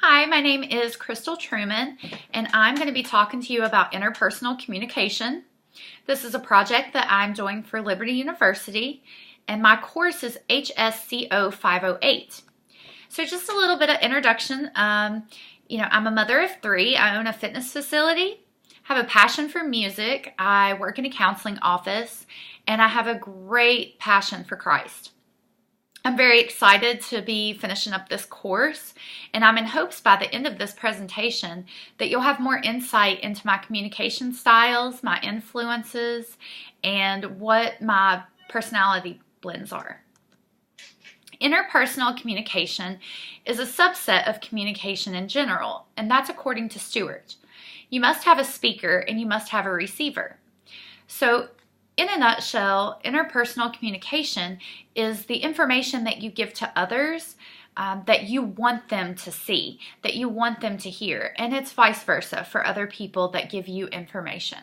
Hi, my name is Crystal Truman, and I'm going to be talking to you about interpersonal communication. This is a project that I'm doing for Liberty University, and my course is HSCO508. So just a little bit of introduction. I'm a mother of three. I own a fitness facility, have a passion for music. I work in a counseling office, and I have a great passion for Christ. I'm very excited to be finishing up this course, and I'm in hopes by the end of this presentation that you'll have more insight into my communication styles, my influences, and what my personality blends are. Interpersonal communication is a subset of communication in general, and that's according to Stewart. You must have a speaker and you must have a receiver. So in a nutshell, interpersonal communication is the information that you give to others that you want them to see, that you want them to hear, and it's vice versa for other people that give you information.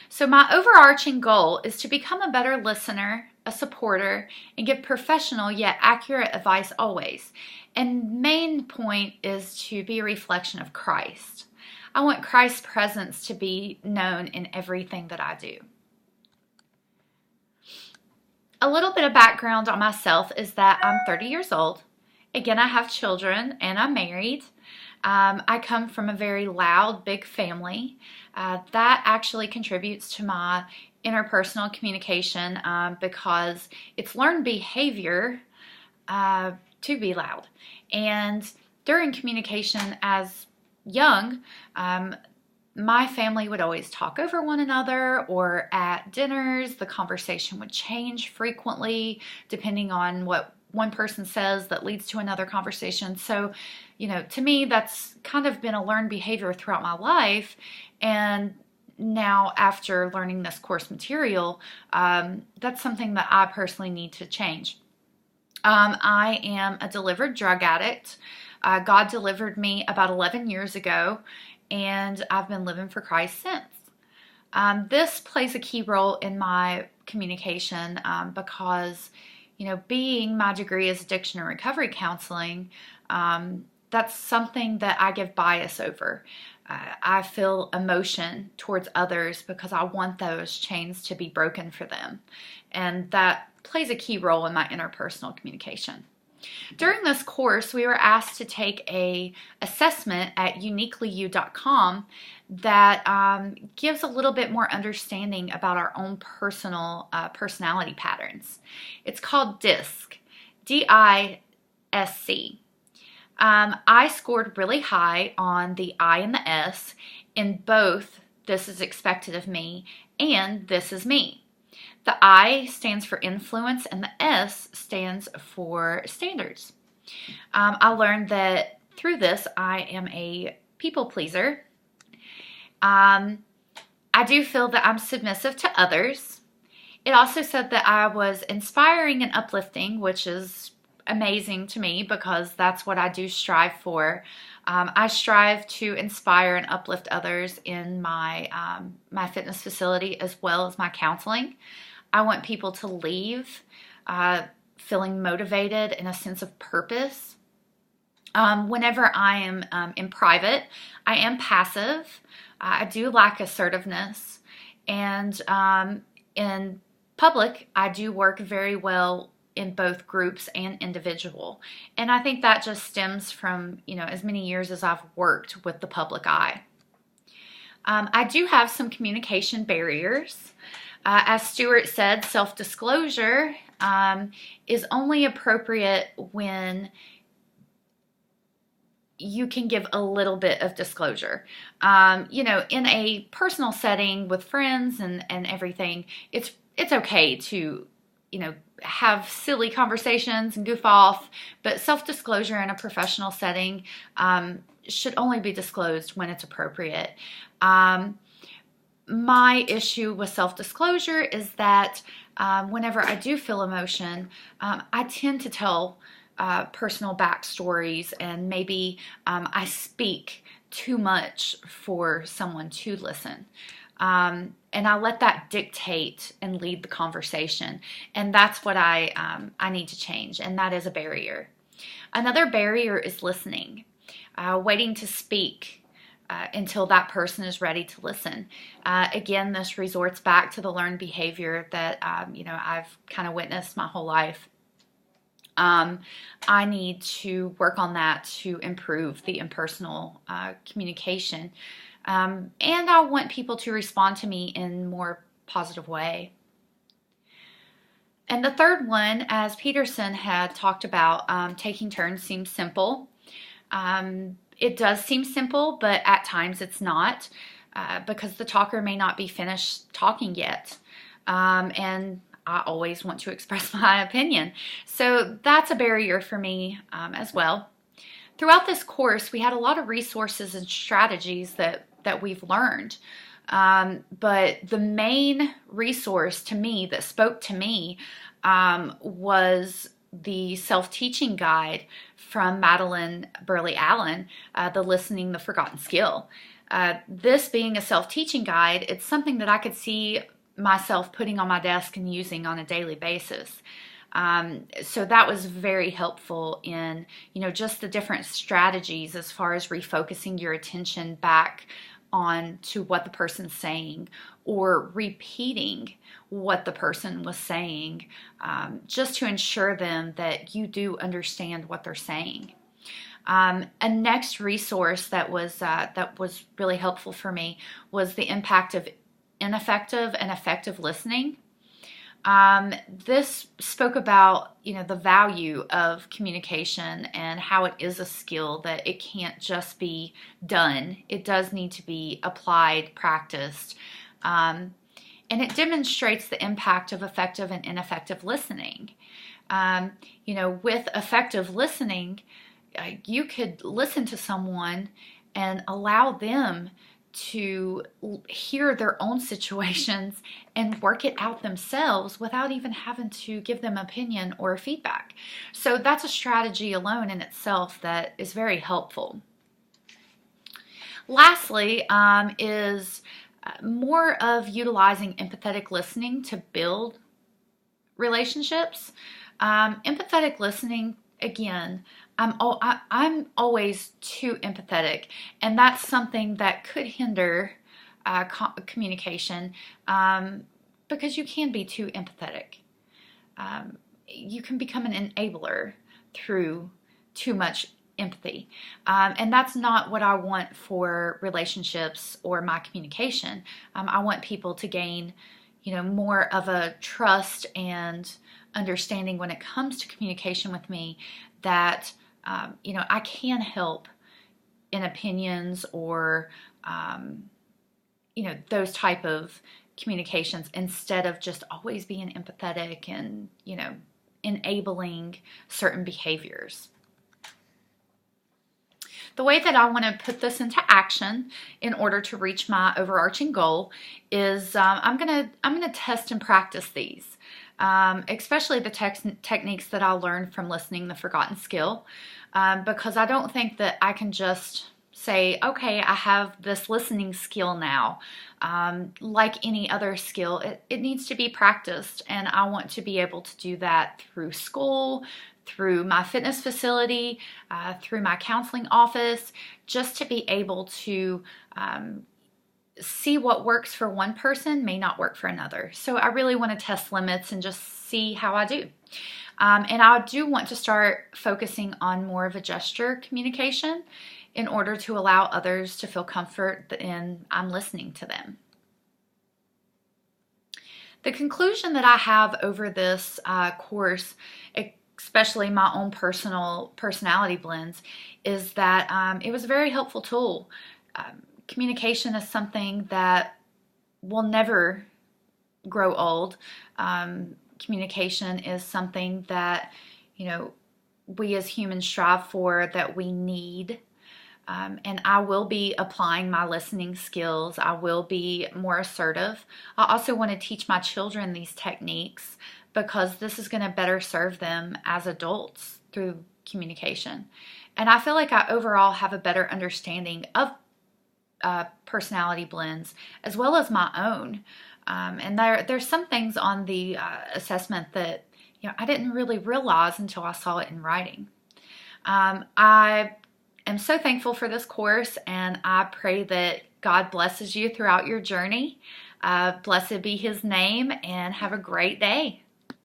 So my overarching goal is to become a better listener, a supporter, and give professional yet accurate advice always. And main point is to be a reflection of Christ. I want Christ's presence to be known in everything that I do. A little bit of background on myself is that I'm 30 years old. Again, I have children and I'm married. I come from a very loud, big family. That actually contributes to my interpersonal communication because it's learned behavior to be loud. And during communication as young, my family would always talk over one another, or at dinners, the conversation would change frequently depending on what one person says that leads to another conversation. So, to me, that's kind of been a learned behavior throughout my life. And now, after learning this course material, that's something that I personally need to change. I am a delivered drug addict. God delivered me about 11 years ago, and I've been living for Christ since. This plays a key role in my communication because, being my degree is addiction and recovery counseling, that's something that I give bias over. I feel emotion towards others because I want those chains to be broken for them, and that plays a key role in my interpersonal communication. During this course, we were asked to take an assessment at uniquelyu.com that gives a little bit more understanding about our own personal personality patterns. It's called DISC, D-I-S-C. I scored really high on the I and the S in both "this is expected of me" and "this is me." The I stands for influence and the S stands for standards. I learned that through this I am a people pleaser. I do feel that I'm submissive to others. It also said that I was inspiring and uplifting, which is amazing to me because that's what I do strive for. I strive to inspire and uplift others in my fitness facility as well as my counseling. I want people to leave feeling motivated and a sense of purpose. Whenever I am in private, I am passive. I do lack assertiveness. And in public, I do work very well in both groups and individual. And I think that just stems from, as many years as I've worked with the public eye. I do have some communication barriers. As Stewart said, self-disclosure is only appropriate when you can give a little bit of disclosure. In a personal setting with friends and everything, it's okay to, have silly conversations and goof off, but self-disclosure in a professional setting should only be disclosed when it's appropriate. My issue with self-disclosure is that whenever I do feel emotion, I tend to tell personal backstories, and maybe I speak too much for someone to listen. And I let that dictate and lead the conversation, and that's what I need to change, and that is a barrier. Another barrier is listening, waiting to speak until that person is ready to listen. Again, this resorts back to the learned behavior that I've kind of witnessed my whole life. I need to work on that to improve the impersonal communication. And I want people to respond to me in a more positive way. And the third one, as Petersen had talked about, taking turns seems simple. It does seem simple, but at times it's not, because the talker may not be finished talking yet. And I always want to express my opinion. So that's a barrier for me as well. Throughout this course, we had a lot of resources and strategies that we've learned. But the main resource to me that spoke to me was the self-teaching guide from Madeline Burley-Allen, The Listening, the Forgotten Skill. This being a self-teaching guide, it's something that I could see myself putting on my desk and using on a daily basis. So that was very helpful in, just the different strategies as far as refocusing your attention back on to what the person's saying, or repeating what the person was saying, just to ensure them that you do understand what they're saying. A next resource that was really helpful for me was the impact of ineffective and effective listening. This spoke about, the value of communication and how it is a skill that it can't just be done. It does need to be applied, practiced. And it demonstrates the impact of effective and ineffective listening. With effective listening, you could listen to someone and allow them to hear their own situations and work it out themselves without even having to give them opinion or feedback. So that's a strategy alone in itself that is very helpful. Lastly, is more of utilizing empathetic listening to build relationships. Empathetic listening, again, I'm always too empathetic, and that's something that could hinder communication, because you can be too empathetic. You can become an enabler through too much empathy, and that's not what I want for relationships or my communication. I want people to gain, more of a trust and understanding when it comes to communication with me, that I can help in opinions or, those type of communications, instead of just always being empathetic and, enabling certain behaviors. The way that I want to put this into action in order to reach my overarching goal is I'm gonna test and practice these, especially the techniques that I learned from Listening, the Forgotten Skill, because I don't think that I can just say, okay, I have this listening skill now. Like any other skill, it needs to be practiced, and I want to be able to do that through school, through my fitness facility, through my counseling office, just to be able to see what works for one person may not work for another. So I really want to test limits and just see how I do. And I do want to start focusing on more of a gesture communication in order to allow others to feel comfort in I'm listening to them. The conclusion that I have over this course, especially my own personal personality blends, is that it was a very helpful tool. Communication is something that will never grow old. Communication is something that, we as humans strive for, that we need. And I will be applying my listening skills. I will be more assertive. I also want to teach my children these techniques, because this is going to better serve them as adults through communication. And I feel like I overall have a better understanding of personality blends, as well as my own. And there's some things on the assessment that I didn't really realize until I saw it in writing. I am so thankful for this course, and I pray that God blesses you throughout your journey. Blessed be His name, and have a great day.